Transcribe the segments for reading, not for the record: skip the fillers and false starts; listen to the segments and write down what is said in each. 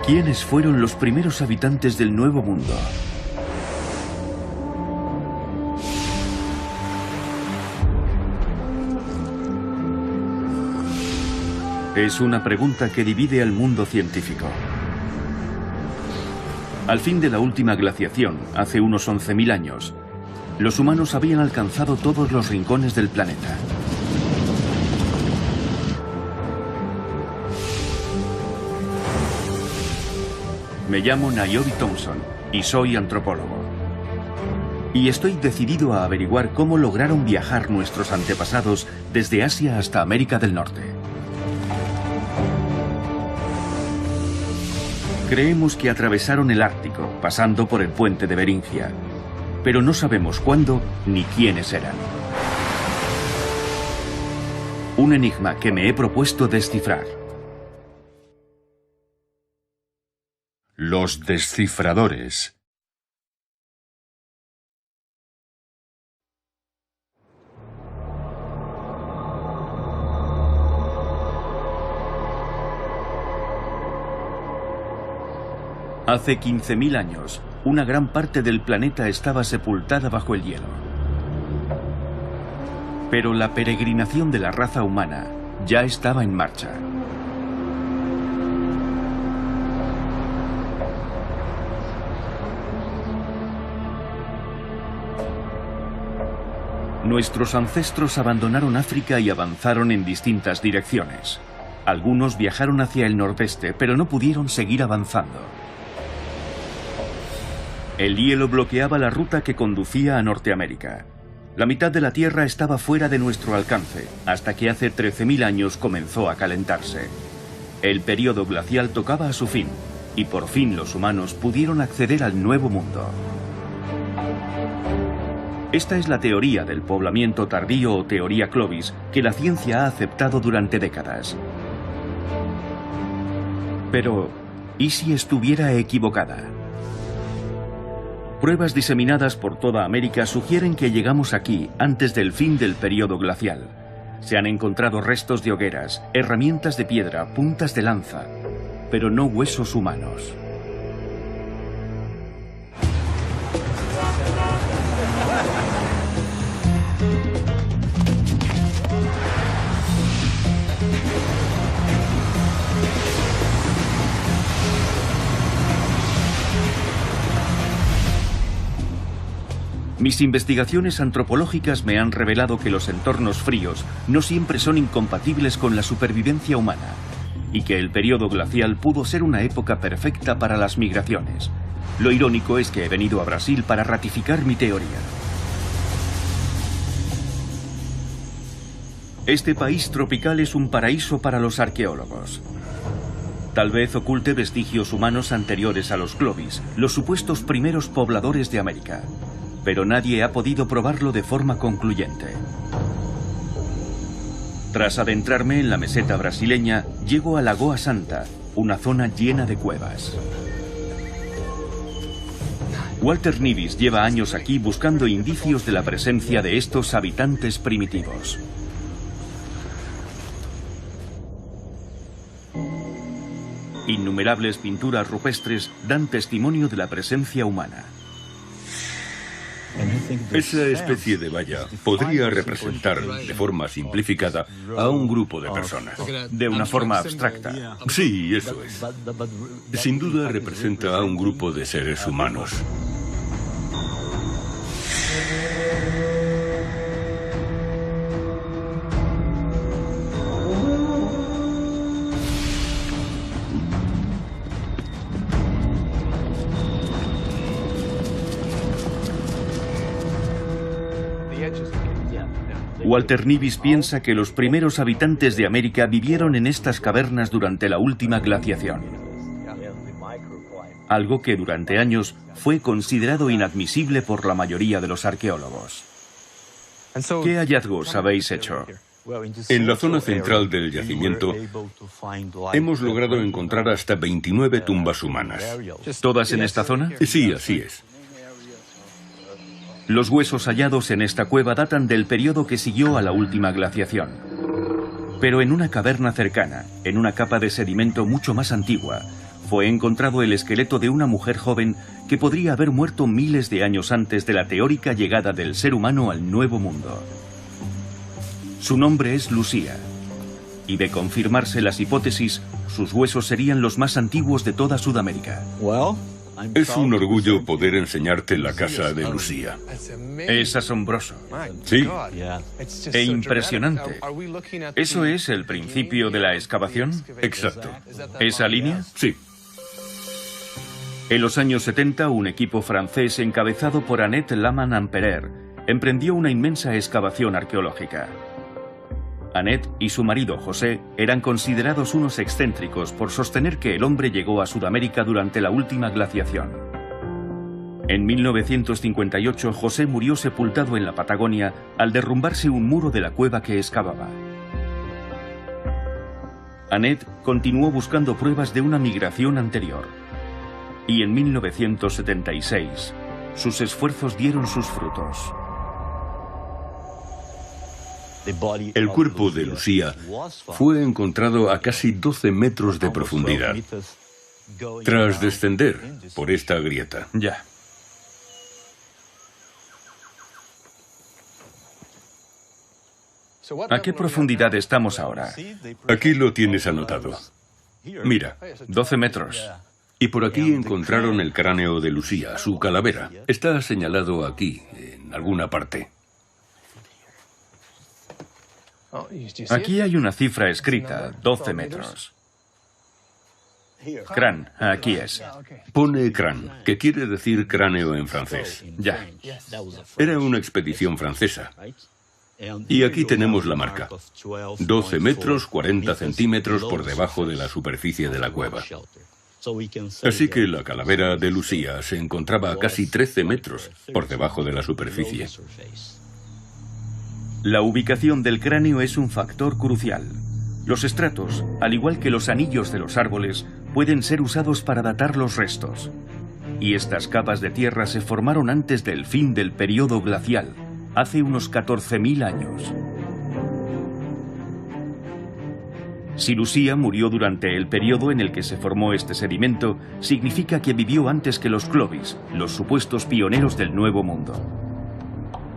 ¿Quiénes fueron los primeros habitantes del Nuevo Mundo? Es una pregunta que divide al mundo científico. Al fin de la última glaciación, hace unos 11.000 años, los humanos habían alcanzado todos los rincones del planeta. Me llamo Niobe Thompson y soy antropólogo. Y estoy decidido a averiguar cómo lograron viajar nuestros antepasados desde Asia hasta América del Norte. Creemos que atravesaron el Ártico, pasando por el puente de Beringia, pero no sabemos cuándo ni quiénes eran. Un enigma que me he propuesto descifrar. Los descifradores. Hace 15.000 años, una gran parte del planeta estaba sepultada bajo el hielo. Pero la peregrinación de la raza humana ya estaba en marcha. Nuestros ancestros abandonaron África y avanzaron en distintas direcciones. Algunos viajaron hacia el nordeste, pero no pudieron seguir avanzando. El hielo bloqueaba la ruta que conducía a Norteamérica. La mitad de la Tierra estaba fuera de nuestro alcance, hasta que hace 13.000 años comenzó a calentarse. El período glacial tocaba a su fin, y por fin los humanos pudieron acceder al Nuevo Mundo. Esta es la teoría del poblamiento tardío o teoría Clovis que la ciencia ha aceptado durante décadas. Pero, ¿y si estuviera equivocada? Pruebas diseminadas por toda América sugieren que llegamos aquí antes del fin del período glacial. Se han encontrado restos de hogueras, herramientas de piedra, puntas de lanza, pero no huesos humanos. Mis investigaciones antropológicas me han revelado que los entornos fríos no siempre son incompatibles con la supervivencia humana y que el período glacial pudo ser una época perfecta para las migraciones. Lo irónico es que he venido a Brasil para ratificar mi teoría. Este país tropical es un paraíso para los arqueólogos. Tal vez oculte vestigios humanos anteriores a los Clovis, los supuestos primeros pobladores de América. Pero nadie ha podido probarlo de forma concluyente. Tras adentrarme en la meseta brasileña, llego a Lagoa Santa, una zona llena de cuevas. Walter Nivis lleva años aquí buscando indicios de la presencia de estos habitantes primitivos. Innumerables pinturas rupestres dan testimonio de la presencia humana. Esa especie de valla podría representar, de forma simplificada, a un grupo de personas. De una forma abstracta. Sí, eso es. Sin duda representa a un grupo de seres humanos. Walter Nivis piensa que los primeros habitantes de América vivieron en estas cavernas durante la última glaciación. Algo que durante años fue considerado inadmisible por la mayoría de los arqueólogos. ¿Qué hallazgos habéis hecho? En la zona central del yacimiento hemos logrado encontrar hasta 29 tumbas humanas. ¿Todas en esta zona? Sí, así es. Los huesos hallados en esta cueva datan del periodo que siguió a la última glaciación. Pero en una caverna cercana, en una capa de sedimento mucho más antigua, fue encontrado el esqueleto de una mujer joven que podría haber muerto miles de años antes de la teórica llegada del ser humano al Nuevo Mundo. Su nombre es Lucía, y de confirmarse las hipótesis, sus huesos serían los más antiguos de toda Sudamérica. Es un orgullo poder enseñarte la casa de Lucía. Es asombroso. Sí. E impresionante. ¿Eso es el principio de la excavación? Exacto. ¿Esa línea? Sí. En los años 70, un equipo francés encabezado por Annette Laman-Amperer emprendió una inmensa excavación arqueológica. Annette y su marido José eran considerados unos excéntricos por sostener que el hombre llegó a Sudamérica durante la última glaciación. En 1958, José murió sepultado en la Patagonia al derrumbarse un muro de la cueva que excavaba. Annette continuó buscando pruebas de una migración anterior. Y en 1976, sus esfuerzos dieron sus frutos. El cuerpo de Lucía fue encontrado a casi 12 metros de profundidad, tras descender por esta grieta. Ya. ¿A qué profundidad estamos ahora? Aquí lo tienes anotado. Mira, 12 metros. y por aquí encontraron el cráneo de Lucía, su calavera. Está señalado aquí, en alguna parte. Aquí hay una cifra escrita, 12 metros. Crán, aquí es. Pone crán, que quiere decir cráneo en francés. Ya. Era una expedición francesa. Y aquí tenemos la marca. 12 metros, 40 centímetros por debajo de la superficie de la cueva. Así que la calavera de Lucía se encontraba a casi 13 metros por debajo de la superficie. La ubicación del cráneo es un factor crucial. Los estratos, al igual que los anillos de los árboles, pueden ser usados para datar los restos. Y estas capas de tierra se formaron antes del fin del período glacial, hace unos 14.000 años. Si Lucía murió durante el periodo en el que se formó este sedimento, significa que vivió antes que los Clovis, los supuestos pioneros del Nuevo Mundo.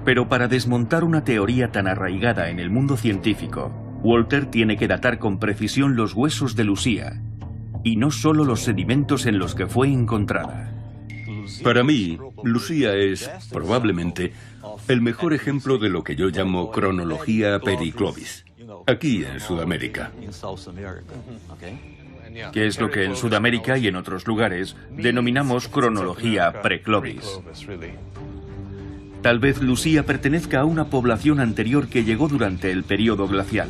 Pero para desmontar una teoría tan arraigada en el mundo científico, Walter tiene que datar con precisión los huesos de Lucía, y no solo los sedimentos en los que fue encontrada. Para mí, Lucía es, probablemente, el mejor ejemplo de lo que yo llamo cronología periclovis, aquí en Sudamérica. Que es lo que en Sudamérica y en otros lugares denominamos cronología preclovis. Tal vez Lucía pertenezca a una población anterior que llegó durante el período glacial.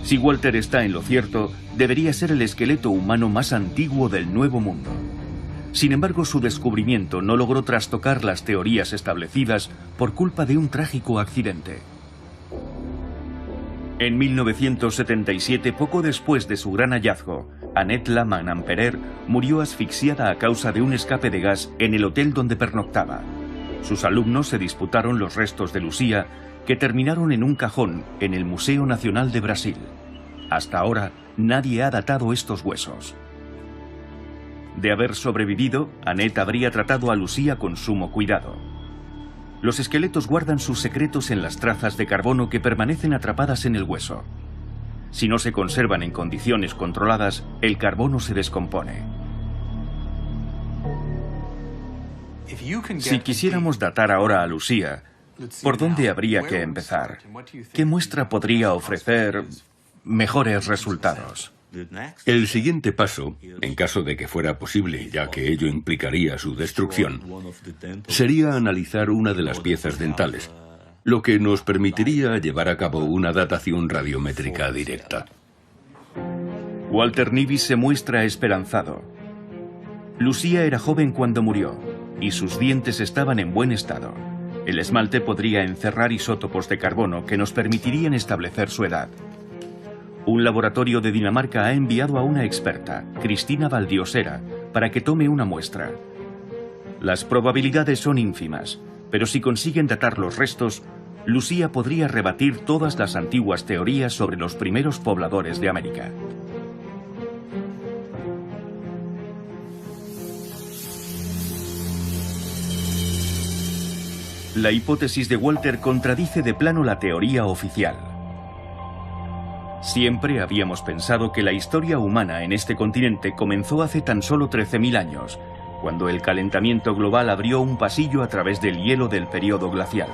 Si Walter está en lo cierto, debería ser el esqueleto humano más antiguo del Nuevo Mundo. Sin embargo, su descubrimiento no logró trastocar las teorías establecidas por culpa de un trágico accidente. En 1977, poco después de su gran hallazgo, Annette Laman-Amperer murió asfixiada a causa de un escape de gas en el hotel donde pernoctaba. Sus alumnos se disputaron los restos de Lucía, que terminaron en un cajón en el Museo Nacional de Brasil. Hasta ahora, nadie ha datado estos huesos. De haber sobrevivido, Annette habría tratado a Lucía con sumo cuidado. Los esqueletos guardan sus secretos en las trazas de carbono que permanecen atrapadas en el hueso. Si no se conservan en condiciones controladas, el carbono se descompone. Si quisiéramos datar ahora a Lucía, ¿por dónde habría que empezar? ¿Qué muestra podría ofrecer mejores resultados? El siguiente paso, en caso de que fuera posible, ya que ello implicaría su destrucción, sería analizar una de las piezas dentales, lo que nos permitiría llevar a cabo una datación radiométrica directa. Walter Nivis se muestra esperanzado. Lucía era joven cuando murió, y sus dientes estaban en buen estado. El esmalte podría encerrar isótopos de carbono que nos permitirían establecer su edad. Un laboratorio de Dinamarca ha enviado a una experta, Cristina Valdiosera, para que tome una muestra. Las probabilidades son ínfimas, pero si consiguen datar los restos, Lucía podría rebatir todas las antiguas teorías sobre los primeros pobladores de América. La hipótesis de Walter contradice de plano la teoría oficial. Siempre habíamos pensado que la historia humana en este continente comenzó hace tan solo 13.000 años, cuando el calentamiento global abrió un pasillo a través del hielo del período glacial.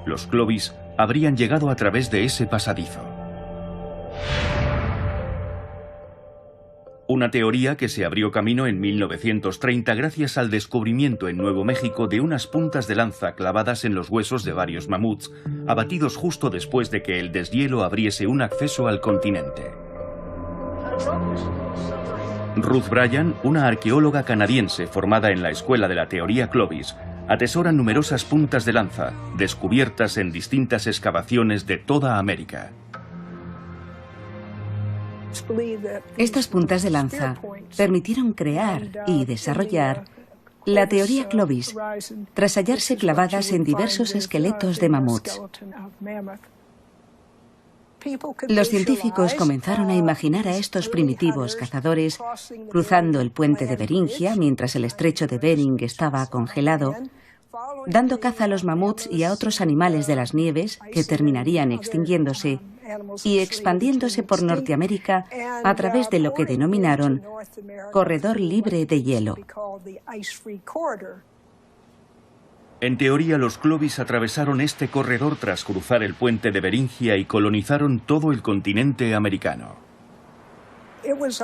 Los Clovis habrían llegado a través de ese pasadizo. Una teoría que se abrió camino en 1930 gracias al descubrimiento en Nuevo México de unas puntas de lanza clavadas en los huesos de varios mamuts, abatidos justo después de que el deshielo abriese un acceso al continente. Ruth Bryan, una arqueóloga canadiense formada en la Escuela de la Teoría Clovis, atesora numerosas puntas de lanza, descubiertas en distintas excavaciones de toda América. Estas puntas de lanza permitieron crear y desarrollar la teoría Clovis, tras hallarse clavadas en diversos esqueletos de mamuts. Los científicos comenzaron a imaginar a estos primitivos cazadores cruzando el puente de Beringia mientras el estrecho de Bering estaba congelado, dando caza a los mamuts y a otros animales de las nieves que terminarían extinguiéndose y expandiéndose por Norteamérica a través de lo que denominaron corredor libre de hielo. En teoría, los Clovis atravesaron este corredor tras cruzar el puente de Beringia y colonizaron todo el continente americano.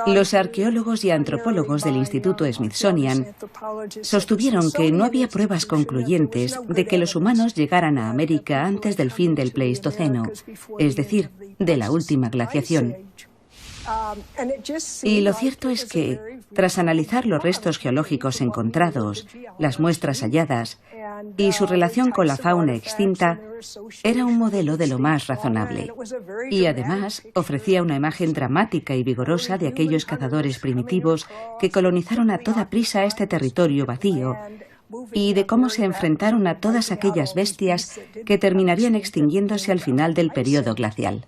Los arqueólogos y antropólogos del Instituto Smithsonian sostuvieron que no había pruebas concluyentes de que los humanos llegaran a América antes del fin del Pleistoceno, es decir, de la última glaciación. Y lo cierto es que, tras analizar los restos geológicos encontrados, las muestras halladas y su relación con la fauna extinta, era un modelo de lo más razonable. Y además ofrecía una imagen dramática y vigorosa de aquellos cazadores primitivos que colonizaron a toda prisa este territorio vacío y de cómo se enfrentaron a todas aquellas bestias que terminarían extinguiéndose al final del período glacial.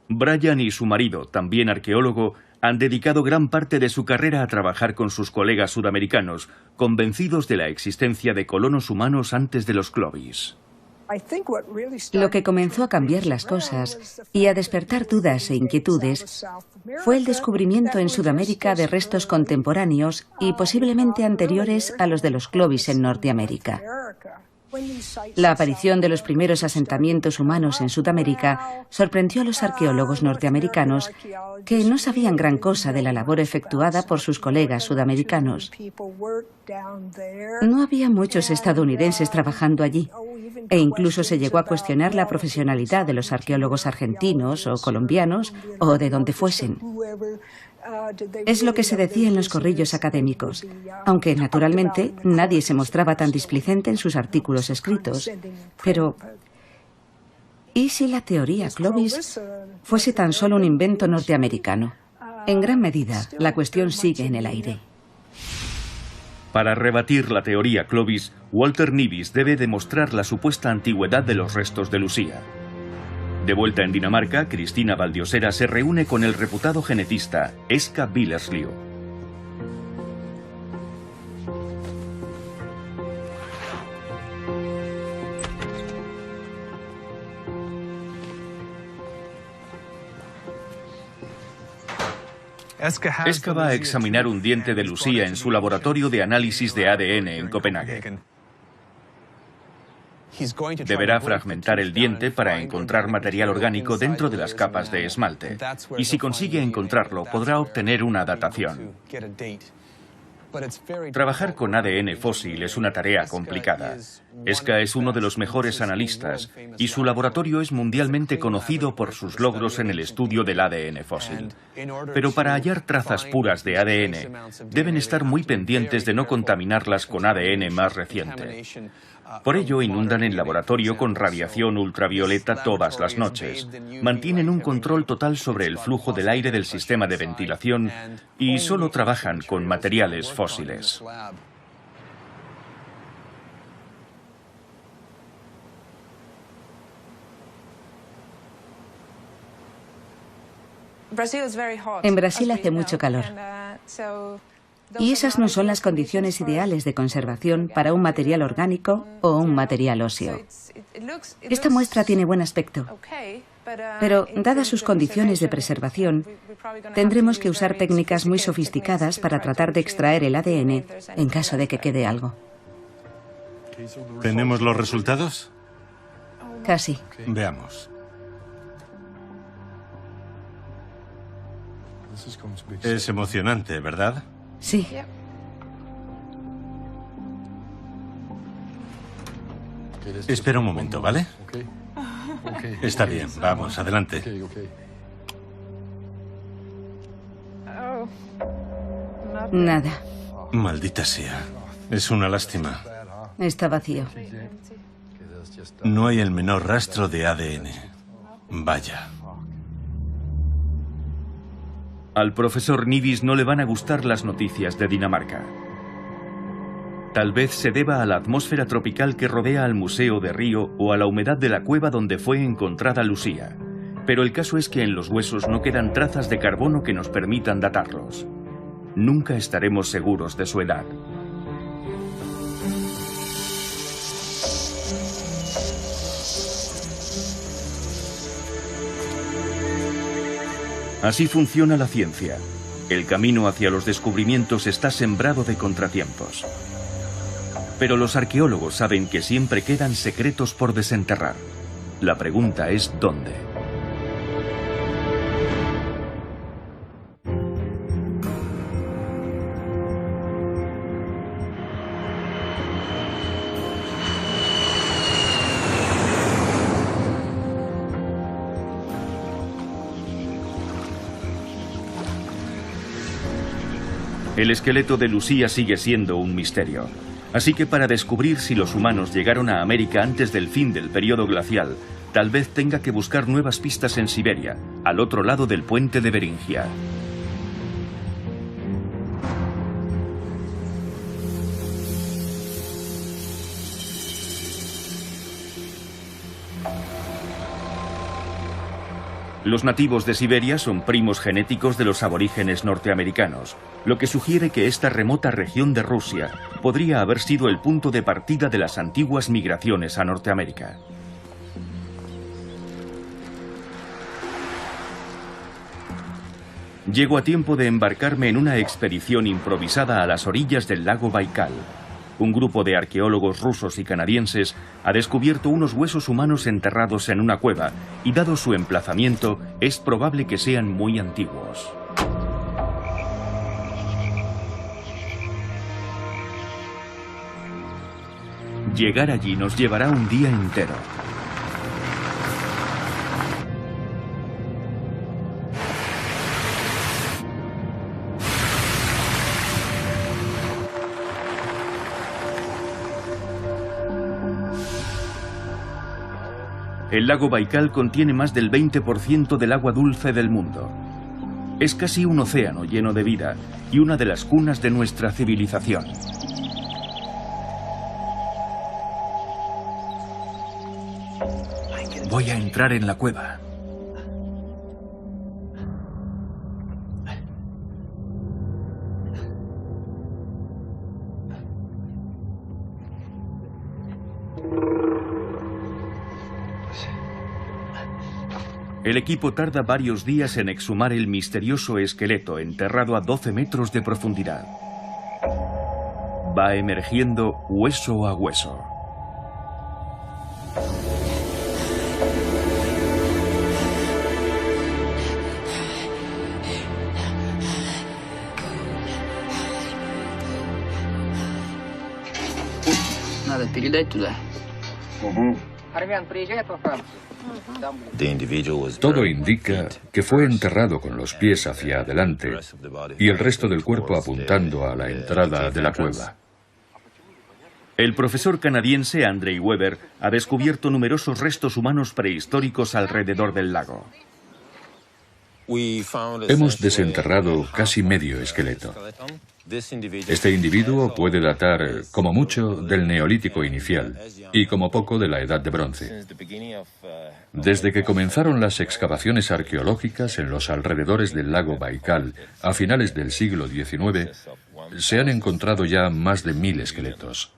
Bryan y su marido, también arqueólogo, han dedicado gran parte de su carrera a trabajar con sus colegas sudamericanos, convencidos de la existencia de colonos humanos antes de los Clovis. Lo que comenzó a cambiar las cosas y a despertar dudas e inquietudes fue el descubrimiento en Sudamérica de restos contemporáneos y posiblemente anteriores a los de los Clovis en Norteamérica. La aparición de los primeros asentamientos humanos en Sudamérica sorprendió a los arqueólogos norteamericanos, que no sabían gran cosa de la labor efectuada por sus colegas sudamericanos. No había muchos estadounidenses trabajando allí, e incluso se llegó a cuestionar la profesionalidad de los arqueólogos argentinos o colombianos o de donde fuesen. Es lo que se decía en los corrillos académicos, aunque naturalmente nadie se mostraba tan displicente en sus artículos escritos. Pero, ¿y si la teoría Clovis fuese tan solo un invento norteamericano? En gran medida, la cuestión sigue en el aire. Para rebatir la teoría Clovis, Walter Nibis debe demostrar la supuesta antigüedad de los restos de Lucía. De vuelta en Dinamarca, Cristina Valdiosera se reúne con el reputado genetista Eska Willerslev. Eska va a examinar un diente de Lucía en su laboratorio de análisis de ADN en Copenhague. Deberá fragmentar el diente para encontrar material orgánico dentro de las capas de esmalte. Y si consigue encontrarlo, podrá obtener una datación. Trabajar con ADN fósil es una tarea complicada. Eska es uno de los mejores analistas y su laboratorio es mundialmente conocido por sus logros en el estudio del ADN fósil. Pero para hallar trazas puras de ADN, deben estar muy pendientes de no contaminarlas con ADN más reciente. Por ello, inundan el laboratorio con radiación ultravioleta todas las noches. Mantienen un control total sobre el flujo del aire del sistema de ventilación y solo trabajan con materiales fósiles. En Brasil hace mucho calor. Y esas no son las condiciones ideales de conservación para un material orgánico o un material óseo. Esta muestra tiene buen aspecto, pero dadas sus condiciones de preservación, tendremos que usar técnicas muy sofisticadas para tratar de extraer el ADN en caso de que quede algo. ¿Tenemos los resultados? Casi. Veamos. Es emocionante, ¿verdad? Sí. Espera un momento, ¿vale? Está bien, vamos, adelante. Nada. Maldita sea. Es una lástima. Está vacío. No hay el menor rastro de ADN. Vaya. Al profesor Nivis no le van a gustar las noticias de Dinamarca. Tal vez se deba a la atmósfera tropical que rodea al Museo de Río o a la humedad de la cueva donde fue encontrada Lucía. Pero el caso es que en los huesos no quedan trazas de carbono que nos permitan datarlos. Nunca estaremos seguros de su edad. Así funciona la ciencia. El camino hacia los descubrimientos está sembrado de contratiempos. Pero los arqueólogos saben que siempre quedan secretos por desenterrar. La pregunta es ¿dónde? El esqueleto de Lucía sigue siendo un misterio. Así que para descubrir si los humanos llegaron a América antes del fin del periodo glacial, tal vez tenga que buscar nuevas pistas en Siberia, al otro lado del puente de Beringia. Los nativos de Siberia son primos genéticos de los aborígenes norteamericanos, lo que sugiere que esta remota región de Rusia podría haber sido el punto de partida de las antiguas migraciones a Norteamérica. Llego a tiempo de embarcarme en una expedición improvisada a las orillas del lago Baikal. Un grupo de arqueólogos rusos y canadienses ha descubierto unos huesos humanos enterrados en una cueva y, dado su emplazamiento, es probable que sean muy antiguos. Llegar allí nos llevará un día entero. El lago Baikal contiene más del 20% del agua dulce del mundo. Es casi un océano lleno de vida y una de las cunas de nuestra civilización. Voy a entrar en la cueva. El equipo tarda varios días en exhumar el misterioso esqueleto enterrado a 12 metros de profundidad. Va emergiendo hueso a hueso. Надо передать туда. Todo indica que fue enterrado con los pies hacia adelante y el resto del cuerpo apuntando a la entrada de la cueva. El profesor canadiense Andrei Weber ha descubierto numerosos restos humanos prehistóricos alrededor del lago. Hemos desenterrado casi medio esqueleto. Este individuo puede datar, como mucho, del Neolítico inicial y como poco de la Edad de Bronce. Desde que comenzaron las excavaciones arqueológicas en los alrededores del lago Baikal a finales del siglo XIX, Se han encontrado ya más de 1000 esqueletos.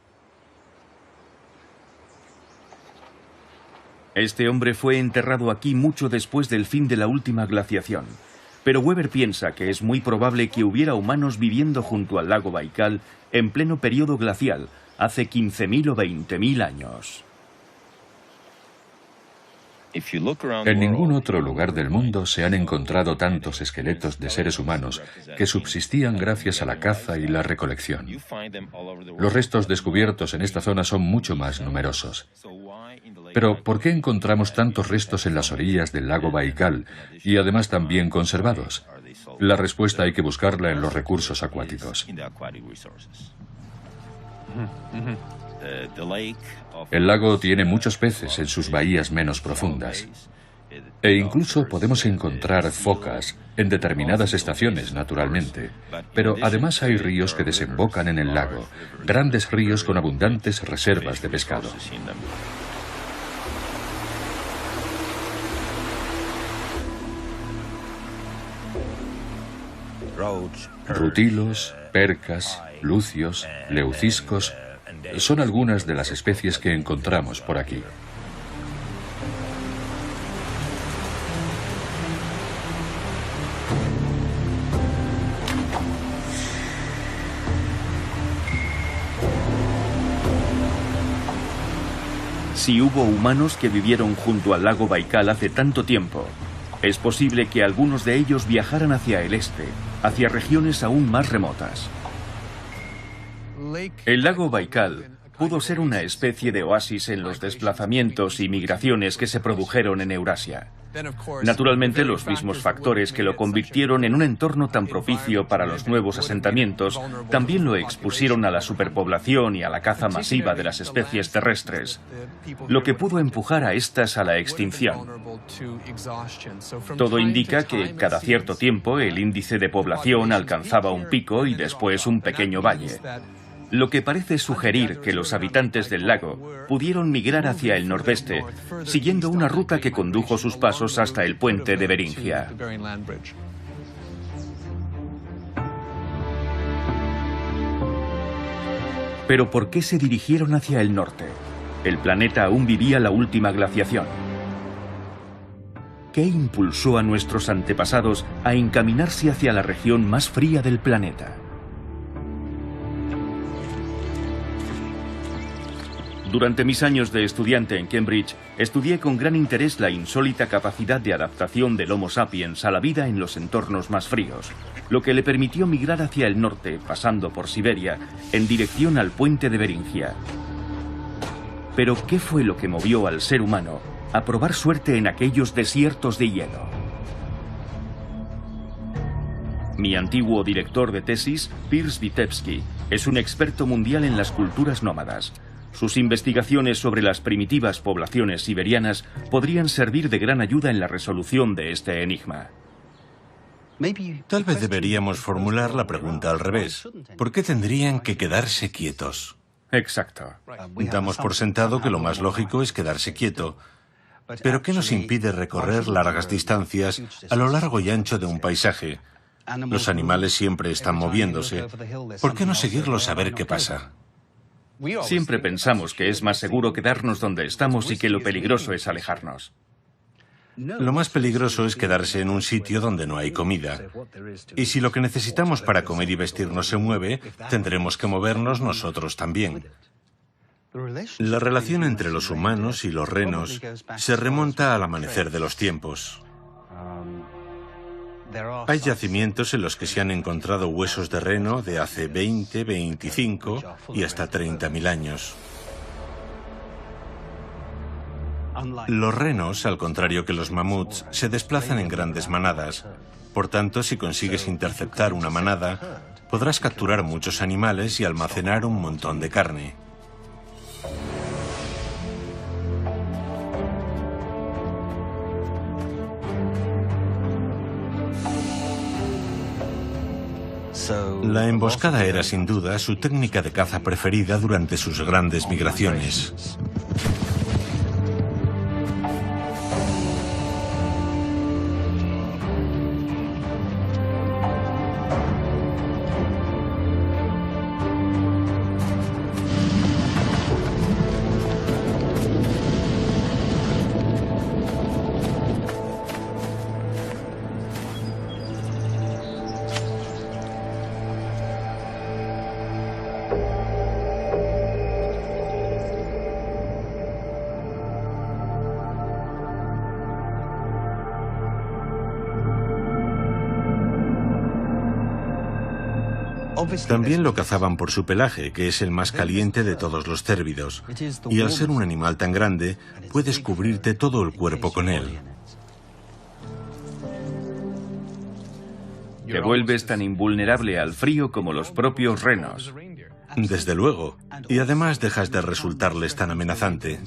Este hombre fue enterrado aquí mucho después del fin de la última glaciación. Pero Weber piensa que es muy probable que hubiera humanos viviendo junto al lago Baikal en pleno periodo glacial, hace 15.000 o 20.000 años. En ningún otro lugar del mundo se han encontrado tantos esqueletos de seres humanos que subsistían gracias a la caza y la recolección. Los restos descubiertos en esta zona son mucho más numerosos. Pero, ¿por qué encontramos tantos restos en las orillas del lago Baikal y además también conservados? La respuesta hay que buscarla en los recursos acuáticos. El lago tiene muchos peces en sus bahías menos profundas. E incluso podemos encontrar focas en determinadas estaciones, naturalmente. Pero además hay ríos que desembocan en el lago, grandes ríos con abundantes reservas de pescado. Rutilos, percas, lucios, leuciscos son algunas de las especies que encontramos por aquí. Si hubo humanos que vivieron junto al lago Baikal hace tanto tiempo, es posible que algunos de ellos viajaran hacia el este, hacia regiones aún más remotas. El lago Baikal pudo ser una especie de oasis en los desplazamientos y migraciones que se produjeron en Eurasia. Naturalmente, los mismos factores que lo convirtieron en un entorno tan propicio para los nuevos asentamientos también lo expusieron a la superpoblación y a la caza masiva de las especies terrestres, lo que pudo empujar a estas a la extinción. Todo indica que cada cierto tiempo el índice de población alcanzaba un pico y después un pequeño valle, lo que parece sugerir que los habitantes del lago pudieron migrar hacia el nordeste, siguiendo una ruta que condujo sus pasos hasta el puente de Beringia. Pero ¿por qué se dirigieron hacia el norte? El planeta aún vivía la última glaciación. ¿Qué impulsó a nuestros antepasados a encaminarse hacia la región más fría del planeta? Durante mis años de estudiante en Cambridge, estudié con gran interés la insólita capacidad de adaptación del Homo sapiens a la vida en los entornos más fríos, lo que le permitió migrar hacia el norte, pasando por Siberia, en dirección al puente de Beringia. Pero, ¿qué fue lo que movió al ser humano a probar suerte en aquellos desiertos de hielo? Mi antiguo director de tesis, Piers Vitebsky, es un experto mundial en las culturas nómadas. Sus investigaciones sobre las primitivas poblaciones siberianas podrían servir de gran ayuda en la resolución de este enigma. Tal vez deberíamos formular la pregunta al revés. ¿Por qué tendrían que quedarse quietos? Exacto. Damos por sentado que lo más lógico es quedarse quieto. Pero ¿qué nos impide recorrer largas distancias a lo largo y ancho de un paisaje? Los animales siempre están moviéndose. ¿Por qué no seguirlos a ver qué pasa? Siempre pensamos que es más seguro quedarnos donde estamos y que lo peligroso es alejarnos. Lo más peligroso es quedarse en un sitio donde no hay comida. Y si lo que necesitamos para comer y vestirnos se mueve, tendremos que movernos nosotros también. La relación entre los humanos y los renos se remonta al amanecer de los tiempos. Hay yacimientos en los que se han encontrado huesos de reno de hace 20, 25 y hasta 30.000 años. Los renos, al contrario que los mamuts, se desplazan en grandes manadas. Por tanto, si consigues interceptar una manada, podrás capturar muchos animales y almacenar un montón de carne. La emboscada era sin duda su técnica de caza preferida durante sus grandes migraciones. También lo cazaban por su pelaje, que es el más caliente de todos los cérvidos, y al ser un animal tan grande, puedes cubrirte todo el cuerpo con él. Te vuelves tan invulnerable al frío como los propios renos. Desde luego, y además dejas de resultarles tan amenazante.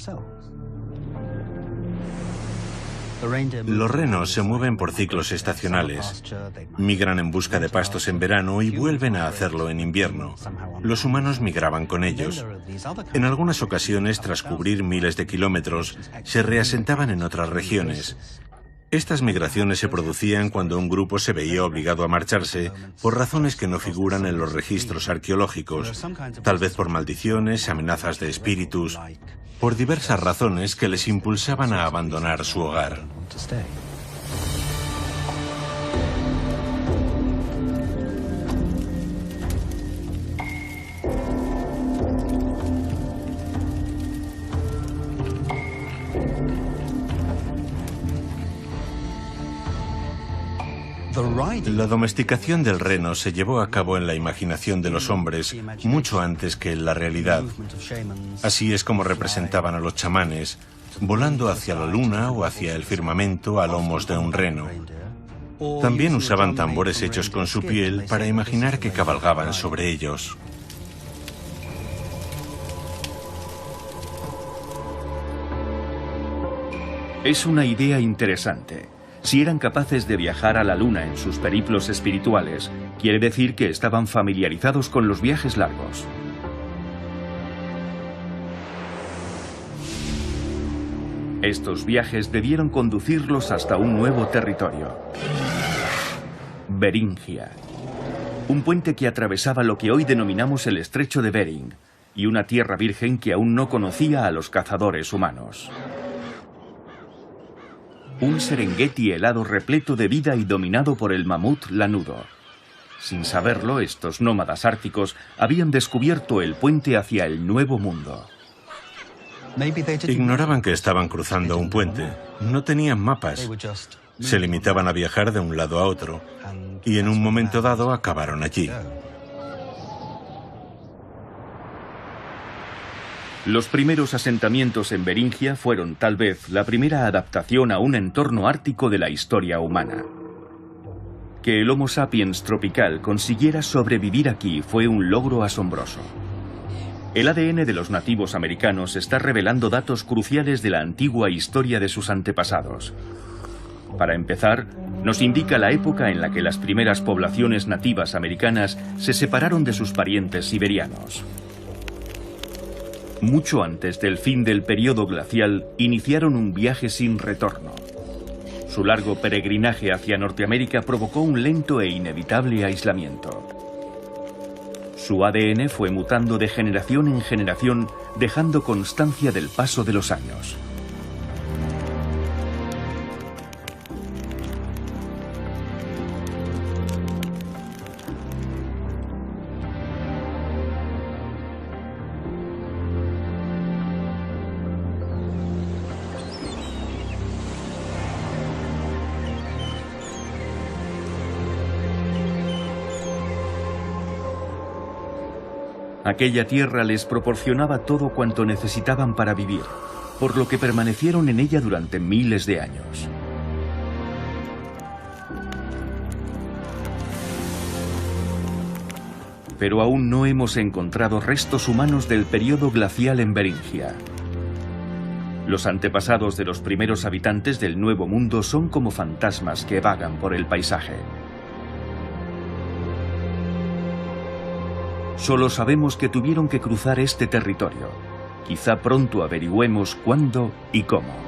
Los renos se mueven por ciclos estacionales. Migran en busca de pastos en verano y vuelven a hacerlo en invierno. Los humanos migraban con ellos. En algunas ocasiones, tras cubrir miles de kilómetros, se reasentaban en otras regiones. Estas migraciones se producían cuando un grupo se veía obligado a marcharse por razones que no figuran en los registros arqueológicos, tal vez por maldiciones, amenazas de espíritus, por diversas razones que les impulsaban a abandonar su hogar. La domesticación del reno se llevó a cabo en la imaginación de los hombres mucho antes que en la realidad. Así es como representaban a los chamanes, volando hacia la luna o hacia el firmamento a lomos de un reno. También usaban tambores hechos con su piel para imaginar que cabalgaban sobre ellos. Es una idea interesante. Si eran capaces de viajar a la luna en sus periplos espirituales, quiere decir que estaban familiarizados con los viajes largos. Estos viajes debieron conducirlos hasta un nuevo territorio. Beringia. Un puente que atravesaba lo que hoy denominamos el Estrecho de Bering, y una tierra virgen que aún no conocía a los cazadores humanos. Un Serengeti helado repleto de vida y dominado por el mamut lanudo. Sin saberlo, estos nómadas árticos habían descubierto el puente hacia el Nuevo Mundo. Ignoraban que estaban cruzando un puente. No tenían mapas. Se limitaban a viajar de un lado a otro. Y en un momento dado acabaron allí. Los primeros asentamientos en Beringia fueron tal vez la primera adaptación a un entorno ártico de la historia humana. Que el Homo sapiens tropical consiguiera sobrevivir aquí fue un logro asombroso. El ADN de los nativos americanos está revelando datos cruciales de la antigua historia de sus antepasados. Para empezar, nos indica la época en la que las primeras poblaciones nativas americanas se separaron de sus parientes siberianos. Mucho antes del fin del período glacial, iniciaron un viaje sin retorno. Su largo peregrinaje hacia Norteamérica provocó un lento e inevitable aislamiento. Su ADN fue mutando de generación en generación, dejando constancia del paso de los años. Aquella tierra les proporcionaba todo cuanto necesitaban para vivir, por lo que permanecieron en ella durante miles de años. Pero aún no hemos encontrado restos humanos del período glacial en Beringia. Los antepasados de los primeros habitantes del Nuevo Mundo son como fantasmas que vagan por el paisaje. Solo sabemos que tuvieron que cruzar este territorio. Quizá pronto averigüemos cuándo y cómo.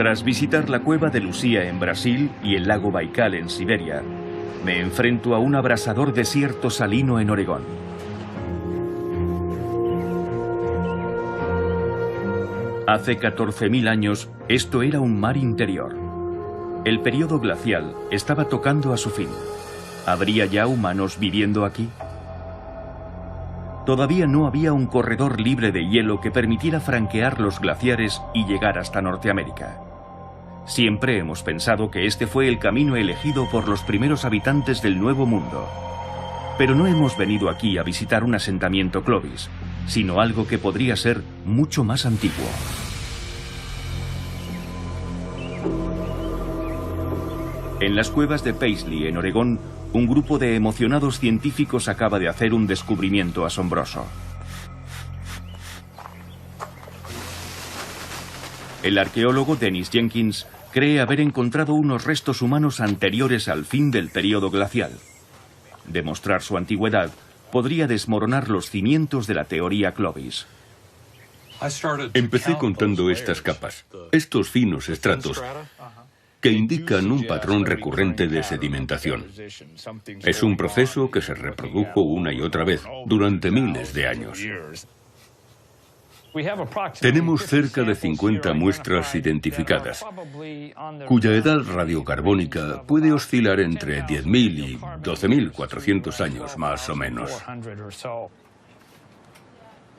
Tras visitar la cueva de Lucía en Brasil y el lago Baikal en Siberia, me enfrento a un abrasador desierto salino en Oregón. Hace 14.000 años, esto era un mar interior. El periodo glacial estaba tocando a su fin. ¿Habría ya humanos viviendo aquí? Todavía no había un corredor libre de hielo que permitiera franquear los glaciares y llegar hasta Norteamérica. Siempre hemos pensado que este fue el camino elegido por los primeros habitantes del Nuevo Mundo. Pero no hemos venido aquí a visitar un asentamiento Clovis, sino algo que podría ser mucho más antiguo. En las cuevas de Paisley, en Oregón, un grupo de emocionados científicos acaba de hacer un descubrimiento asombroso. El arqueólogo Dennis Jenkins cree haber encontrado unos restos humanos anteriores al fin del período glacial. Demostrar su antigüedad podría desmoronar los cimientos de la teoría Clovis. Empecé contando estas capas, estos finos estratos, que indican un patrón recurrente de sedimentación. Es un proceso que se reprodujo una y otra vez durante miles de años. Tenemos cerca de 50 muestras identificadas, cuya edad radiocarbónica puede oscilar entre 10.000 y 12.400 años, más o menos.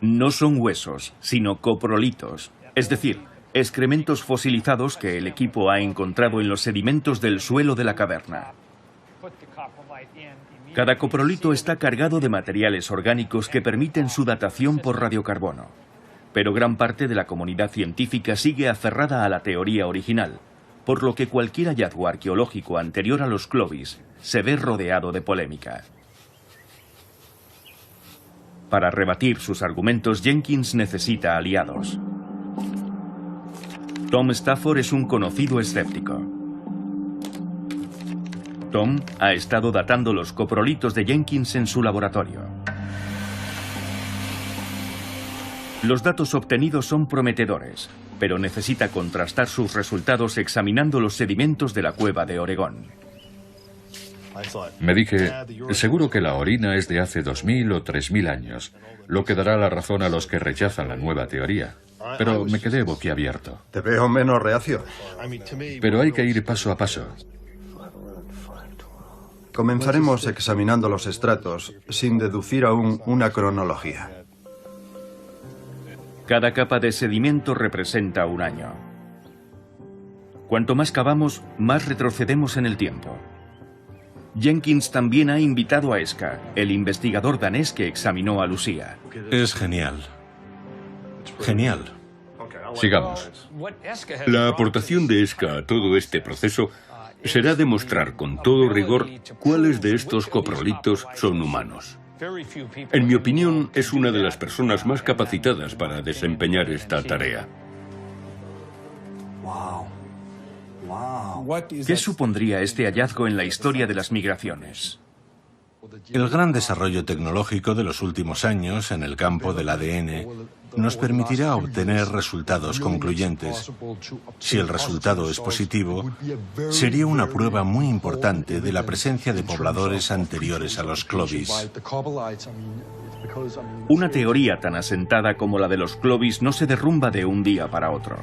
No son huesos, sino coprolitos, es decir, excrementos fosilizados que el equipo ha encontrado en los sedimentos del suelo de la caverna. Cada coprolito está cargado de materiales orgánicos que permiten su datación por radiocarbono. Pero gran parte de la comunidad científica sigue aferrada a la teoría original, por lo que cualquier hallazgo arqueológico anterior a los Clovis se ve rodeado de polémica. Para rebatir sus argumentos, Jenkins necesita aliados. Tom Stafford es un conocido escéptico. Tom ha estado datando los coprolitos de Jenkins en su laboratorio. Los datos obtenidos son prometedores, pero necesita contrastar sus resultados examinando los sedimentos de la cueva de Oregón. Me dije, seguro que la orina es de hace 2.000 o 3.000 años, lo que dará la razón a los que rechazan la nueva teoría. Pero me quedé boquiabierto. Te veo menos reacio. Pero hay que ir paso a paso. Comenzaremos examinando los estratos, sin deducir aún una cronología. Cada capa de sedimento representa un año. Cuanto más cavamos, más retrocedemos en el tiempo. Jenkins también ha invitado a Eska, el investigador danés que examinó a Lucía. Es genial. Genial. Sigamos. La aportación de Eska a todo este proceso será demostrar con todo rigor cuáles de estos coprolitos son humanos. En mi opinión, es una de las personas más capacitadas para desempeñar esta tarea. ¿Qué supondría este hallazgo en la historia de las migraciones? El gran desarrollo tecnológico de los últimos años en el campo del ADN nos permitirá obtener resultados concluyentes. Si el resultado es positivo, sería una prueba muy importante de la presencia de pobladores anteriores a los Clovis. Una teoría tan asentada como la de los Clovis no se derrumba de un día para otro.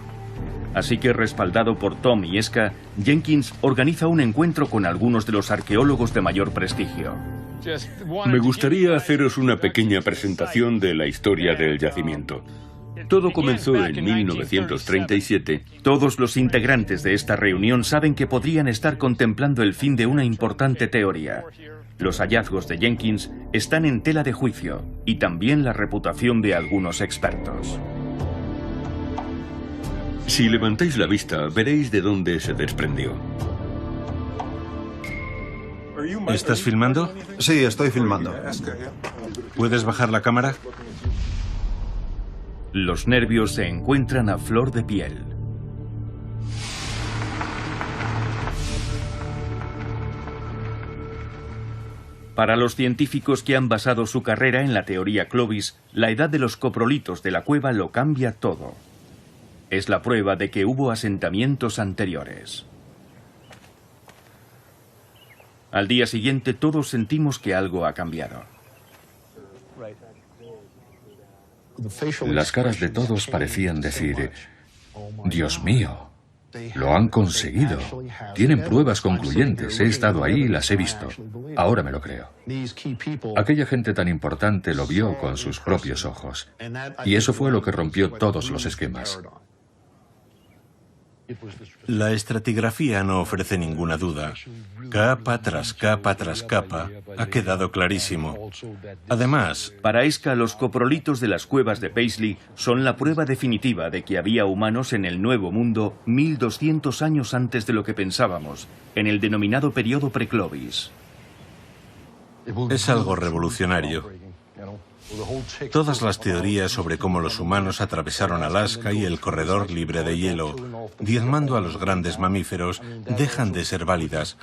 Así que, respaldado por Tom y Eska, Jenkins organiza un encuentro con algunos de los arqueólogos de mayor prestigio. Me gustaría haceros una pequeña presentación de la historia del yacimiento. Todo comenzó en 1937. Todos los integrantes de esta reunión saben que podrían estar contemplando el fin de una importante teoría. Los hallazgos de Jenkins están en tela de juicio, y también la reputación de algunos expertos. Si levantáis la vista, veréis de dónde se desprendió. ¿Estás filmando? Sí, estoy filmando. ¿Puedes bajar la cámara? Los nervios se encuentran a flor de piel. Para los científicos que han basado su carrera en la teoría Clovis, la edad de los coprolitos de la cueva lo cambia todo. Es la prueba de que hubo asentamientos anteriores. Al día siguiente todos sentimos que algo ha cambiado. Las caras de todos parecían decir: Dios mío, lo han conseguido. Tienen pruebas concluyentes. He estado ahí y las he visto. Ahora me lo creo. Aquella gente tan importante lo vio con sus propios ojos. Y eso fue lo que rompió todos los esquemas. La estratigrafía no ofrece ninguna duda. Capa tras capa tras capa ha quedado clarísimo. Además, para Esca, los coprolitos de las cuevas de Paisley son la prueba definitiva de que había humanos en el Nuevo Mundo 1200 años antes de lo que pensábamos, en el denominado periodo preclovis. es algo revolucionario. Todas las teorías sobre cómo los humanos atravesaron Alaska y el corredor libre de hielo, diezmando a los grandes mamíferos, dejan de ser válidas,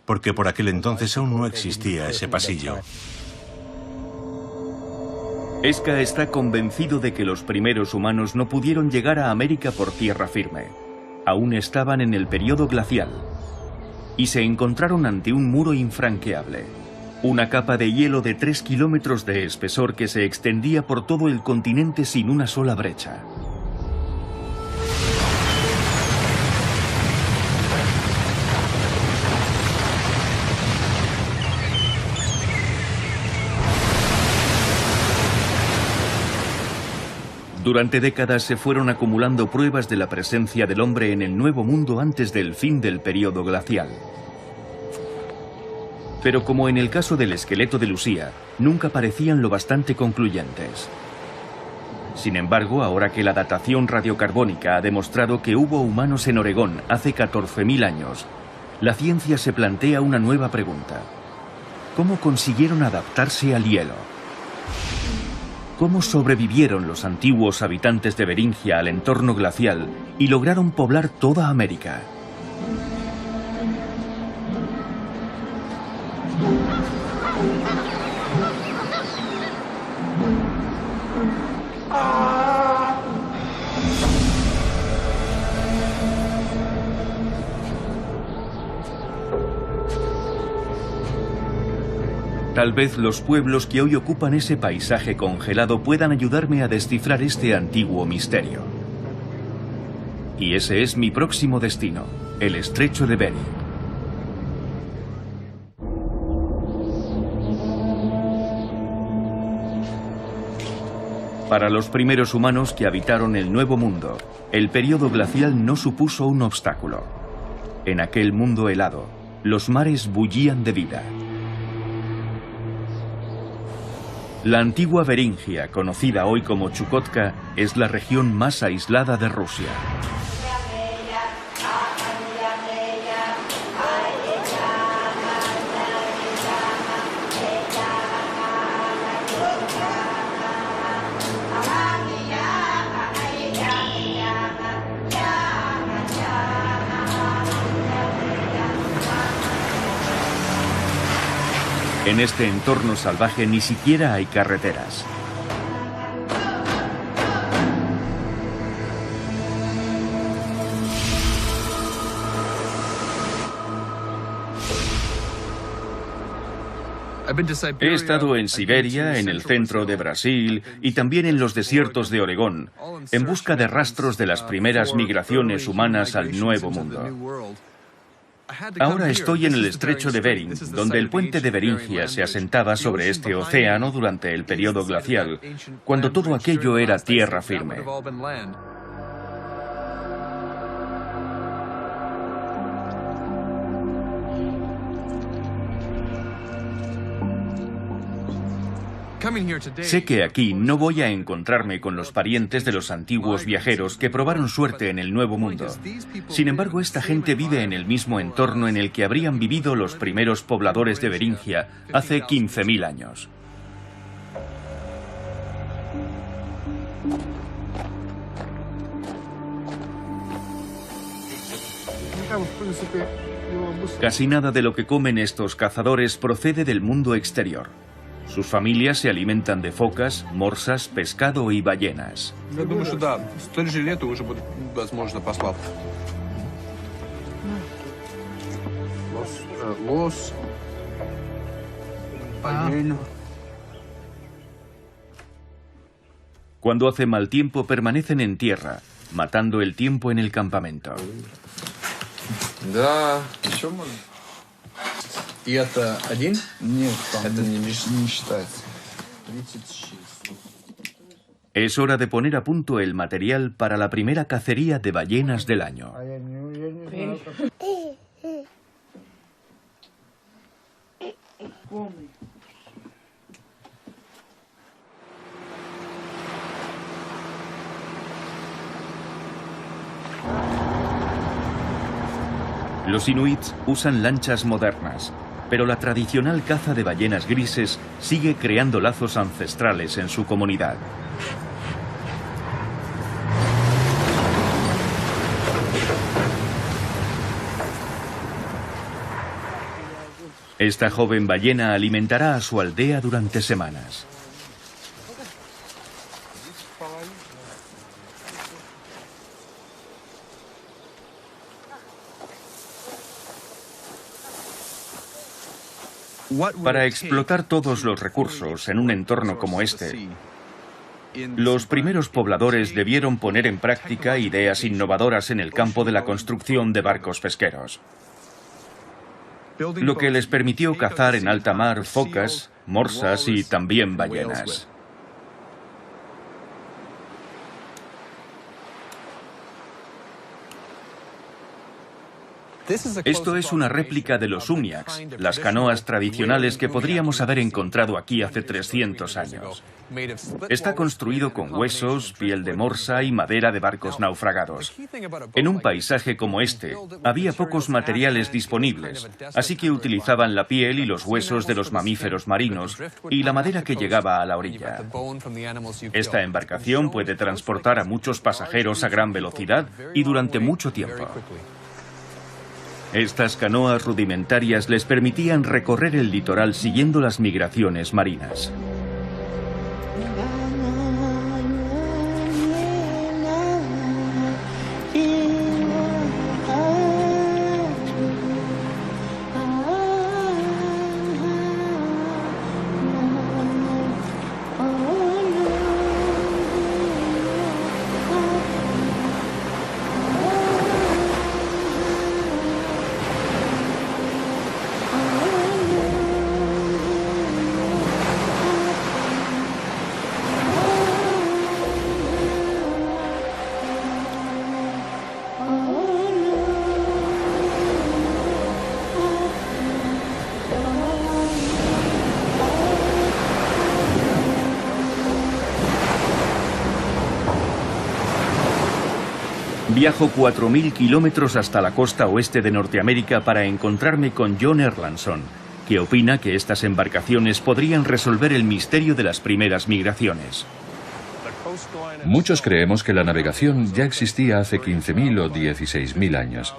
porque por aquel entonces aún no existía ese pasillo. Esca está convencido de que los primeros humanos no pudieron llegar a América por tierra firme. Aún estaban en el periodo glacial y se encontraron ante un muro infranqueable. Una capa de hielo de 3 kilómetros de espesor que se extendía por todo el continente sin una sola brecha. Durante décadas se fueron acumulando pruebas de la presencia del hombre en el Nuevo Mundo antes del fin del periodo glacial. Pero como en el caso del esqueleto de Lucía, nunca parecían lo bastante concluyentes. Sin embargo, ahora que la datación radiocarbónica ha demostrado que hubo humanos en Oregón hace 14.000 años, la ciencia se plantea una nueva pregunta. ¿Cómo consiguieron adaptarse al hielo? ¿Cómo sobrevivieron los antiguos habitantes de Beringia al entorno glacial y lograron poblar toda América? Tal vez los pueblos que hoy ocupan ese paisaje congelado puedan ayudarme a descifrar este antiguo misterio. Y ese es mi próximo destino, el estrecho de Bering. Para los primeros humanos que habitaron el Nuevo Mundo, el periodo glacial no supuso un obstáculo. En aquel mundo helado, los mares bullían de vida. La antigua Beringia, conocida hoy como Chukotka, es la región más aislada de Rusia. En este entorno salvaje ni siquiera hay carreteras. He estado en Siberia, en el centro de Brasil y también en los desiertos de Oregón, en busca de rastros de las primeras migraciones humanas al Nuevo Mundo. Ahora estoy en el estrecho de Bering, donde el puente de Beringia se asentaba sobre este océano durante el periodo glacial, cuando todo aquello era tierra firme. Sé que aquí no voy a encontrarme con los parientes de los antiguos viajeros que probaron suerte en el Nuevo Mundo. Sin embargo, esta gente vive en el mismo entorno en el que habrían vivido los primeros pobladores de Beringia hace 15.000 años. Casi nada de lo que comen estos cazadores procede del mundo exterior. Sus familias se alimentan de focas, morsas, pescado y ballenas. Cuando hace mal tiempo permanecen en tierra, matando el tiempo en el campamento. Es hora de poner a punto el material para la primera cacería de ballenas del año. Los inuits usan lanchas modernas, pero la tradicional caza de ballenas grises sigue creando lazos ancestrales en su comunidad. Esta joven ballena alimentará a su aldea durante semanas. Para explotar todos los recursos en un entorno como este, los primeros pobladores debieron poner en práctica ideas innovadoras en el campo de la construcción de barcos pesqueros, lo que les permitió cazar en alta mar focas, morsas y también ballenas. Esto es una réplica de los umiaks, las canoas tradicionales que podríamos haber encontrado aquí hace 300 años. Está construido con huesos, piel de morsa y madera de barcos naufragados. En un paisaje como este, había pocos materiales disponibles, así que utilizaban la piel y los huesos de los mamíferos marinos y la madera que llegaba a la orilla. Esta embarcación puede transportar a muchos pasajeros a gran velocidad y durante mucho tiempo. Estas canoas rudimentarias les permitían recorrer el litoral siguiendo las migraciones marinas. Viajo 4.000 kilómetros hasta la costa oeste de Norteamérica para encontrarme con John Erlandson, que opina que estas embarcaciones podrían resolver el misterio de las primeras migraciones. Muchos creemos que la navegación ya existía hace 15.000 o 16.000 años.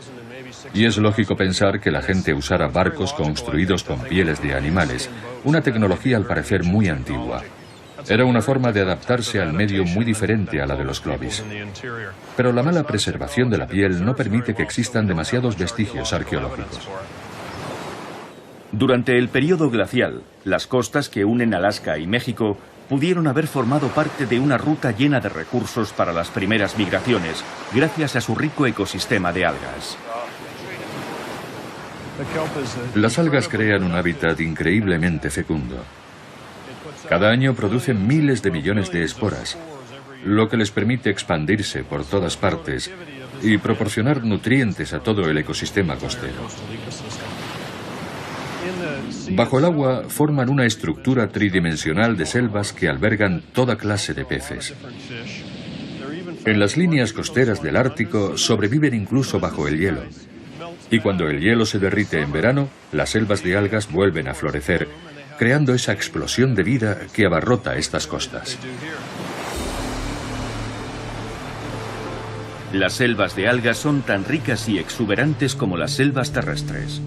Y es lógico pensar que la gente usara barcos construidos con pieles de animales, una tecnología al parecer muy antigua. Era una forma de adaptarse al medio muy diferente a la de los Clovis. Pero la mala preservación de la piel no permite que existan demasiados vestigios arqueológicos. Durante el período glacial, las costas que unen Alaska y México pudieron haber formado parte de una ruta llena de recursos para las primeras migraciones, gracias a su rico ecosistema de algas. Las algas crean un hábitat increíblemente fecundo. Cada año producen miles de millones de esporas, lo que les permite expandirse por todas partes y proporcionar nutrientes a todo el ecosistema costero. Bajo el agua forman una estructura tridimensional de selvas que albergan toda clase de peces. En las líneas costeras del Ártico sobreviven incluso bajo el hielo. Y cuando el hielo se derrite en verano, las selvas de algas vuelven a florecer, creando esa explosión de vida que abarrota estas costas. Las selvas de algas son tan ricas y exuberantes como las selvas terrestres.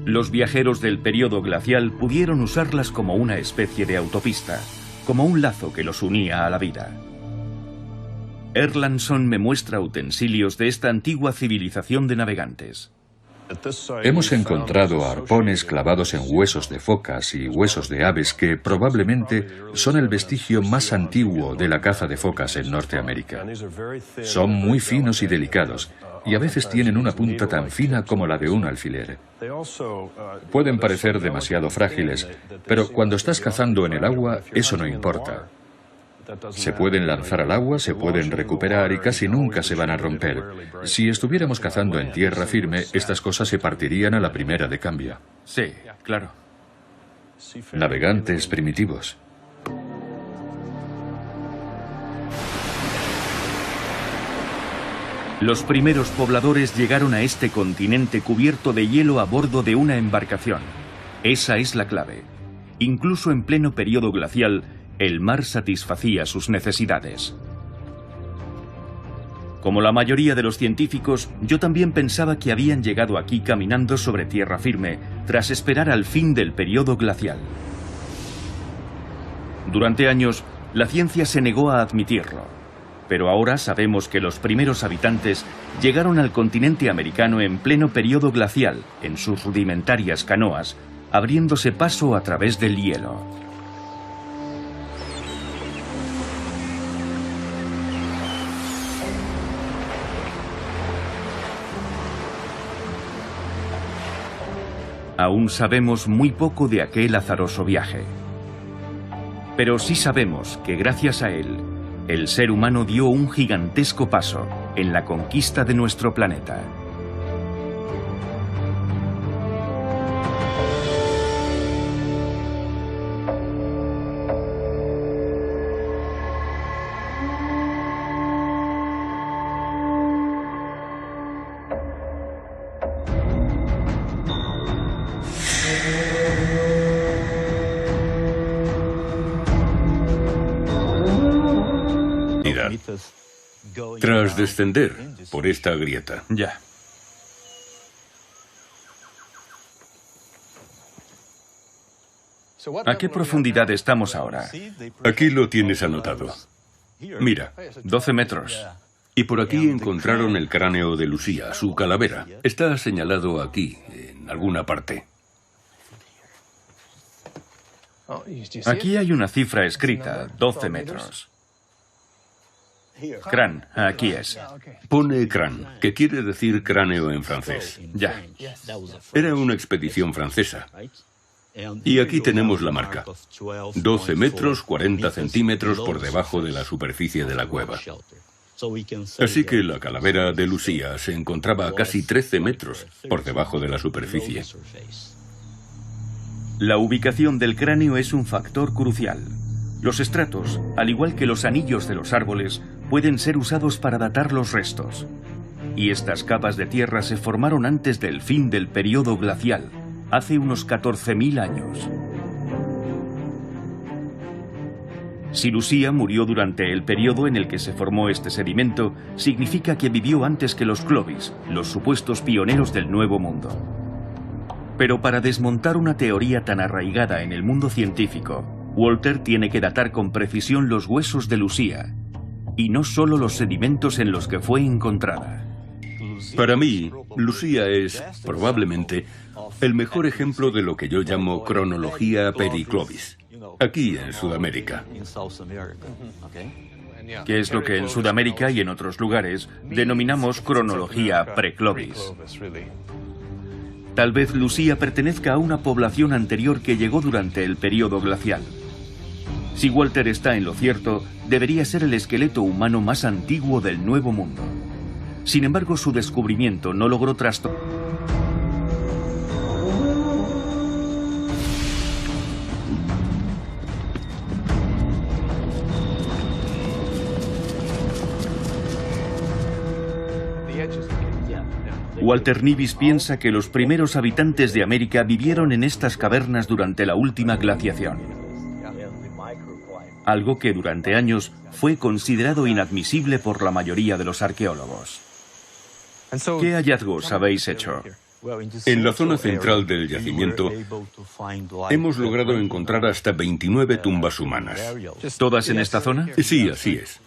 Los viajeros del período glacial pudieron usarlas como una especie de autopista, como un lazo que los unía a la vida. Erlandson me muestra utensilios de esta antigua civilización de navegantes. Hemos encontrado arpones clavados en huesos de focas y huesos de aves que probablemente son el vestigio más antiguo de la caza de focas en Norteamérica. Son muy finos y delicados, y a veces tienen una punta tan fina como la de un alfiler. Pueden parecer demasiado frágiles, pero cuando estás cazando en el agua, eso no importa. Se pueden lanzar al agua, se pueden recuperar y casi nunca se van a romper. Si estuviéramos cazando en tierra firme, estas cosas se partirían a la primera de cambio. Sí, claro. Navegantes primitivos. Los primeros pobladores llegaron a este continente cubierto de hielo a bordo de una embarcación. Esa es la clave. Incluso en pleno periodo glacial, el mar satisfacía sus necesidades. Como la mayoría de los científicos, yo también pensaba que habían llegado aquí caminando sobre tierra firme, tras esperar al fin del periodo glacial. Durante años, la ciencia se negó a admitirlo, pero ahora sabemos que los primeros habitantes llegaron al continente americano en pleno periodo glacial, en sus rudimentarias canoas, abriéndose paso a través del hielo. Aún sabemos muy poco de aquel azaroso viaje. Pero sí sabemos que gracias a él, el ser humano dio un gigantesco paso en la conquista de nuestro planeta. Tras descender por esta grieta. Ya. ¿A qué profundidad estamos ahora? Aquí lo tienes anotado. Mira, 12 metros. y por aquí encontraron el cráneo de Lucía, su calavera. Está señalado aquí, en alguna parte. Aquí hay una cifra escrita, 12 metros. Crán, aquí es. Pone crán, que quiere decir cráneo en francés. Ya. Era una expedición francesa. Y aquí tenemos la marca. 12 metros 40 centímetros por debajo de la superficie de la cueva. Así que la calavera de Lucía se encontraba a casi 13 metros por debajo de la superficie. La ubicación del cráneo es un factor crucial. Los estratos, al igual que los anillos de los árboles, pueden ser usados para datar los restos. Y estas capas de tierra se formaron antes del fin del periodo glacial, hace unos 14.000 años. Si Lucía murió durante el periodo en el que se formó este sedimento, significa que vivió antes que los Clovis, los supuestos pioneros del Nuevo Mundo. Pero para desmontar una teoría tan arraigada en el mundo científico, Walter tiene que datar con precisión los huesos de Lucía, y no solo los sedimentos en los que fue encontrada. Para mí, Lucía es, probablemente, el mejor ejemplo de lo que yo llamo cronología periclovis, aquí en Sudamérica. Que es lo que en Sudamérica y en otros lugares denominamos cronología preclovis. Tal vez Lucía pertenezca a una población anterior que llegó durante el periodo glacial. Si Walter está en lo cierto, debería ser el esqueleto humano más antiguo del Nuevo Mundo. Sin embargo, su descubrimiento no logró trastornar. Walter Nivis piensa que los primeros habitantes de América vivieron en estas cavernas durante la última glaciación. Algo que durante años fue considerado inadmisible por la mayoría de los arqueólogos. ¿Qué hallazgos habéis hecho? En la zona central del yacimiento hemos logrado encontrar hasta 29 tumbas humanas. ¿Todas en esta zona? Sí, así es.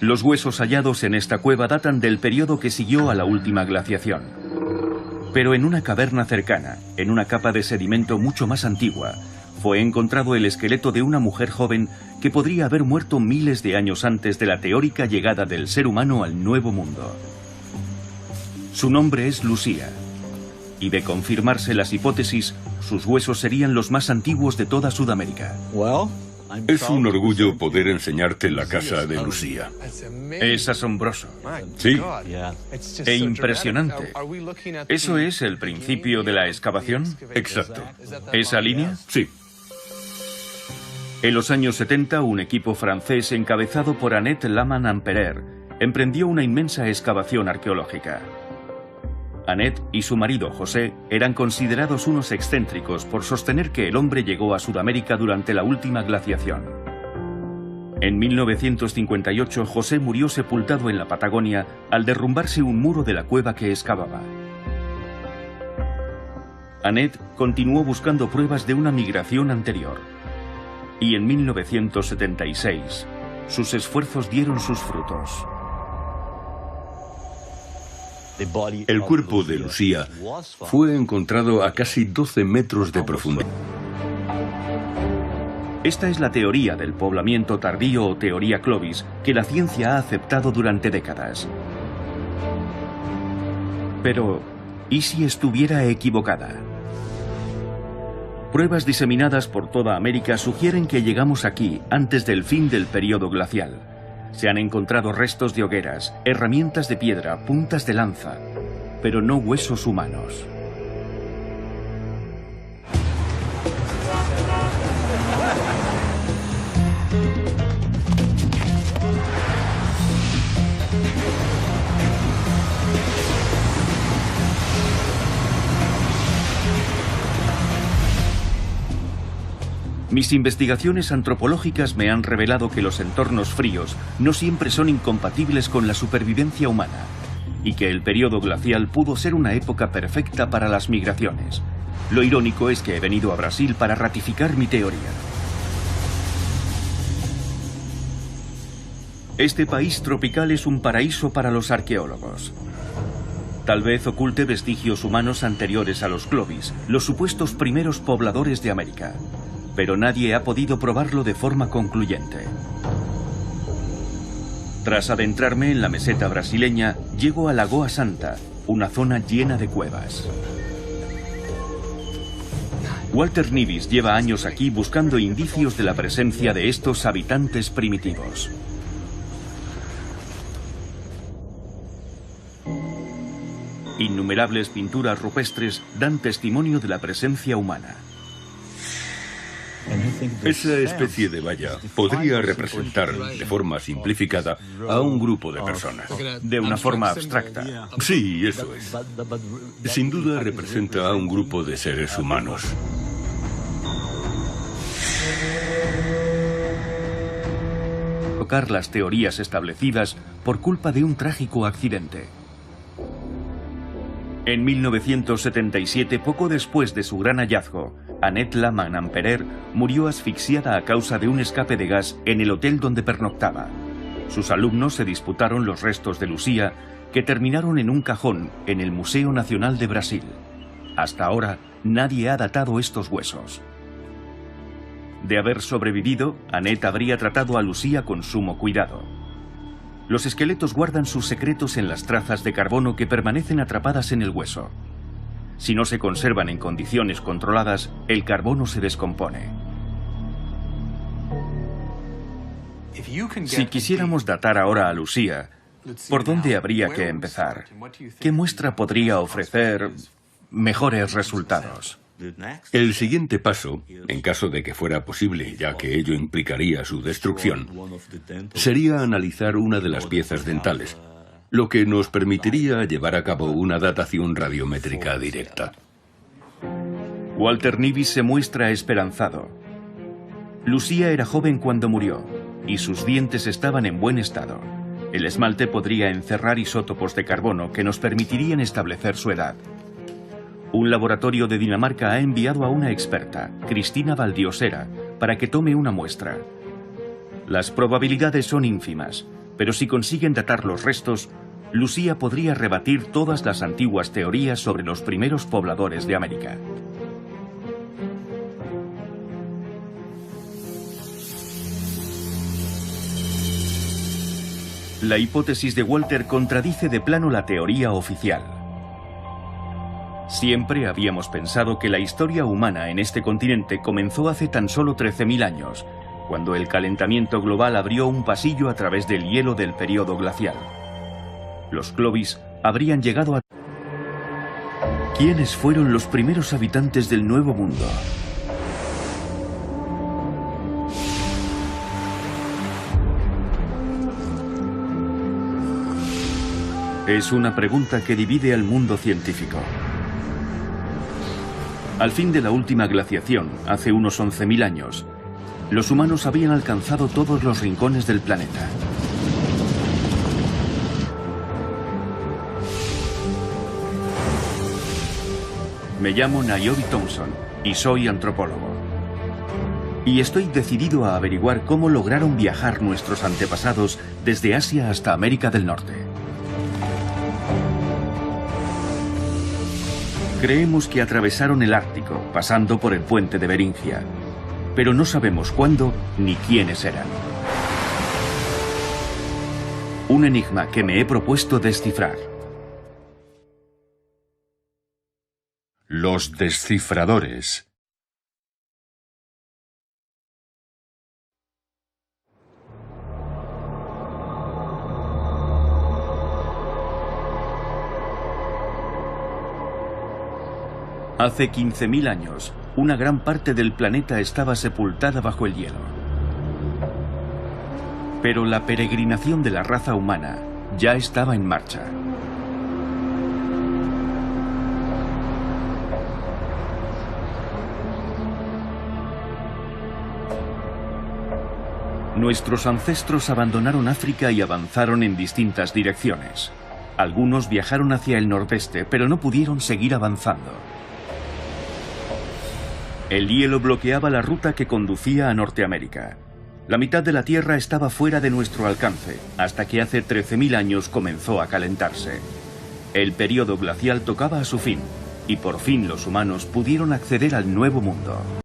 Los huesos hallados en esta cueva datan del periodo que siguió a la última glaciación. Pero en una caverna cercana, en una capa de sedimento mucho más antigua, fue encontrado el esqueleto de una mujer joven que podría haber muerto miles de años antes de la teórica llegada del ser humano al Nuevo Mundo. Su nombre es Lucía, y de confirmarse las hipótesis, sus huesos serían los más antiguos de toda Sudamérica. Es un orgullo poder enseñarte la casa de Lucía. Es asombroso. Sí. E impresionante. ¿Eso es el principio de la excavación? Exacto. ¿Esa línea? Sí. En los años 70, un equipo francés encabezado por Annette Laman-Amperer emprendió una inmensa excavación arqueológica. Annette y su marido José eran considerados unos excéntricos por sostener que el hombre llegó a Sudamérica durante la última glaciación. En 1958, José murió sepultado en la Patagonia al derrumbarse un muro de la cueva que excavaba. Annette continuó buscando pruebas de una migración anterior. Y en 1976, sus esfuerzos dieron sus frutos. El cuerpo de Lucía fue encontrado a casi 12 metros de profundidad. Esta es la teoría del poblamiento tardío o teoría Clovis que la ciencia ha aceptado durante décadas. Pero, ¿y si estuviera equivocada? Pruebas diseminadas por toda América sugieren que llegamos aquí antes del fin del período glacial. Se han encontrado restos de hogueras, herramientas de piedra, puntas de lanza, pero no huesos humanos. Mis investigaciones antropológicas me han revelado que los entornos fríos no siempre son incompatibles con la supervivencia humana y que el periodo glacial pudo ser una época perfecta para las migraciones. Lo irónico es que he venido a Brasil para ratificar mi teoría. Este país tropical es un paraíso para los arqueólogos. Tal vez oculte vestigios humanos anteriores a los Clovis, los supuestos primeros pobladores de América. Pero nadie ha podido probarlo de forma concluyente. Tras adentrarme en la meseta brasileña, llego a Lagoa Santa, una zona llena de cuevas. Walter Nivis lleva años aquí buscando indicios de la presencia de estos habitantes primitivos. Innumerables pinturas rupestres dan testimonio de la presencia humana. Esa especie de valla podría representar, de forma simplificada, a un grupo de personas. De una forma abstracta. Sí, eso es. Sin duda representa a un grupo de seres humanos. Tocar las teorías establecidas por culpa de un trágico accidente. En 1977, poco después de su gran hallazgo, Annette Laman-Amperer murió asfixiada a causa de un escape de gas en el hotel donde pernoctaba. Sus alumnos se disputaron los restos de Lucía, que terminaron en un cajón en el Museo Nacional de Brasil. Hasta ahora, nadie ha datado estos huesos. De haber sobrevivido, Annette habría tratado a Lucía con sumo cuidado. Los esqueletos guardan sus secretos en las trazas de carbono que permanecen atrapadas en el hueso. Si no se conservan en condiciones controladas, el carbono se descompone. Si quisiéramos datar ahora a Lucía, ¿por dónde habría que empezar? ¿Qué muestra podría ofrecer mejores resultados? El siguiente paso, en caso de que fuera posible, ya que ello implicaría su destrucción, sería analizar una de las piezas dentales, lo que nos permitiría llevar a cabo una datación radiométrica directa. Walter Nivis se muestra esperanzado. Lucía era joven cuando murió, y sus dientes estaban en buen estado. El esmalte podría encerrar isótopos de carbono que nos permitirían establecer su edad. Un laboratorio de Dinamarca ha enviado a una experta, Cristina Valdiosera, para que tome una muestra. Las probabilidades son ínfimas, Pero si consiguen datar los restos, Lucía podría rebatir todas las antiguas teorías sobre los primeros pobladores de América. La hipótesis de Walter contradice de plano la teoría oficial. Siempre habíamos pensado que la historia humana en este continente comenzó hace tan solo 13.000 años, cuando el calentamiento global abrió un pasillo a través del hielo del período glacial. Los Clovis habrían llegado a... ¿Quiénes fueron los primeros habitantes del Nuevo Mundo? Es una pregunta que divide al mundo científico. Al fin de la última glaciación, hace unos 11.000 años, los humanos habían alcanzado todos los rincones del planeta. Me llamo Niobe Thompson y soy antropólogo. Y estoy decidido a averiguar cómo lograron viajar nuestros antepasados desde Asia hasta América del Norte. Creemos que atravesaron el Ártico, pasando por el puente de Beringia, pero no sabemos cuándo ni quiénes eran. Un enigma que me he propuesto descifrar. Los descifradores. Hace 15.000 años, una gran parte del planeta estaba sepultada bajo el hielo. Pero la peregrinación de la raza humana ya estaba en marcha. Nuestros ancestros abandonaron África y avanzaron en distintas direcciones. Algunos viajaron hacia el nordeste, pero no pudieron seguir avanzando. El hielo bloqueaba la ruta que conducía a Norteamérica. La mitad de la Tierra estaba fuera de nuestro alcance, hasta que hace 13.000 años comenzó a calentarse. El período glacial tocaba a su fin, y por fin los humanos pudieron acceder al Nuevo Mundo.